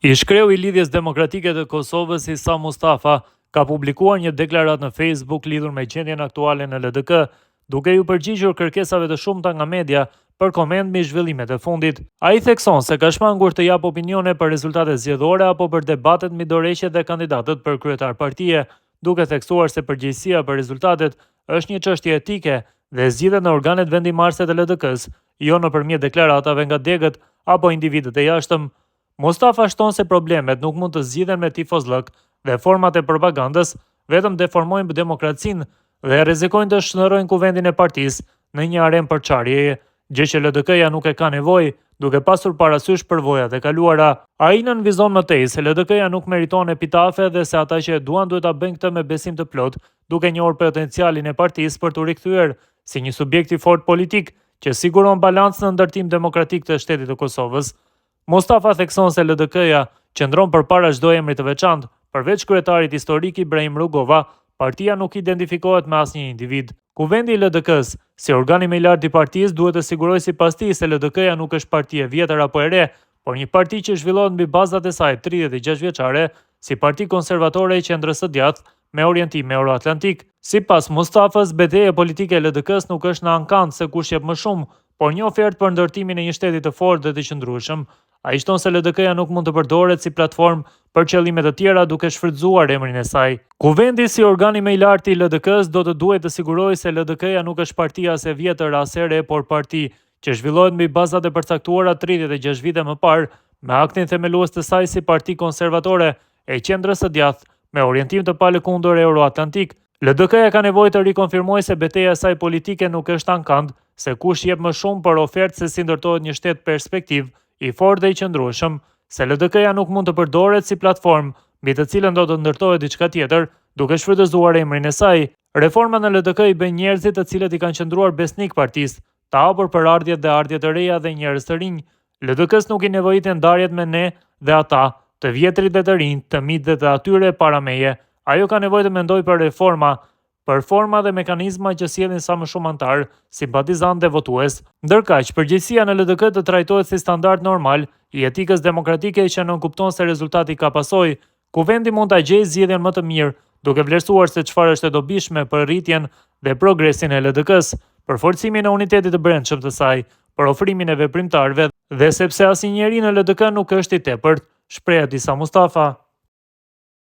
I shkreu i Lidhjes Demokratike të Kosovës Isa Mustafa ka publikuar një deklaratë në Facebook lidhur me gjendjen aktuale në LDK, duke ju përgjigjur kërkesave të shumta nga media për koment mbi zhvillimet e fundit. Ai thekson se ka shmangur të jap opinione për rezultatet zgjedhore apo për debatet mbi dorëheqjet dhe kandidatët për kryetar partie, duke theksuar se përgjegjësia për rezultatet është një çështje etike dhe zgjidhet në organet vendimarrëse të LDK-s, jo nëpërmjet deklaratave nga degët apo individët e jashtëm. Mustafa shton se problemet nuk mund të zgjidhen me tifozllëk dhe format e propagandës vetëm deformojnë demokracinë dhe rrezikojnë të shndërrojnë kuvendin e partisë në një arenë përçarjeje, gjë që LDK-ja nuk e ka nevojë, duke pasur parasysh përvojat e kaluara. Ai nënvizon më tej se LDK-ja nuk meriton epitafe dhe se ata që e duan duhet ta bëjnë këtë me besim të plot, duke njohur potencialin e partisë për t'u rikthyer si një subjekt i fortë politik që siguron balancën në ndërtim demokratik të shtetit të Kosovës. Mustafa thekson se LDK-ja qëndron përpara çdo emri të veçantë, përveç kryetarit historik Ibrahim Rugova, partia nuk identifikohet me asnjë individ. Kuvendi i LDK-s, si organi më i lartë i partisë, duhet të sigurojë sipas tij se LDK-ja nuk është parti e vjetër apo e re, por një parti që zhvillohet mbi bazat e saj 36 vjeçare, si parti konservatore e qendrës së djathtë me orientim euroatlantik. Sipas Mustafës, betejë politike e LDK-s nuk është në ankant se kush jep më shumë, por një ofertë për ndërtimin e një shteti të fortë dhe të qëndrueshëm. Ai shton se LDK-ja nuk mund të përdoret si platformë për qëllime të tjera duke shfrytzuar emrin e saj. Kuvendi si organi më i lartë i LDK-s do të duhet të sigurojë se LDK-ja nuk është partia as e vjetër as e re, por parti që zhvillohet mbi bazat e përcaktuara 36 vite më parë, me aktin themelues të saj si parti konservatore e qendrës së djathtë me orientim të palëkundër euroatlantik. LDK-ja ka nevojë të rikonfirmojë se betejë e saj politike nuk është ankant, se kush jep më shumë për ofertë se si ndërtohet një shtet perspektiv i fortë dhe i qëndrueshëm, se LDK-ja nuk mund të përdoret si platformë mbi të cilën do të ndërtohet diçka tjetër, duke shfrytëzuar emrin e saj. Reformat në LDK i bën njerëzit të cilët i kanë qëndruar besnik partisë, të hapur për ardhjet dhe ardhjet të reja dhe njerëz të rinj. LDK-s nuk i nevojiten ndarjet me ne dhe ata, të vjetrit dhe të rinj, të mitë dhe të atyre para meje. Ajo ka nevojë të mendojë për reforma, për forma dhe mekanizma që sjellin sa më shumë antar, simpatizant dhe votues. Ndërkaq, përgjegjësia në LDK të trajtohet si standard normal i etikës demokratike që nënkupton se rezultati ka pasojë. Kuvendi mund ta gjejë zgjedhjen më të mirë, duke vlerësuar se çfarë është e dobishme për rritjen dhe progresin e LDK-s, për forcimin e unitetit të brendshëm të saj, për ofrimin e veprimtarëve dhe sepse asnjëri në LDK nuk është i tepërt, shpreh Isa Mustafa.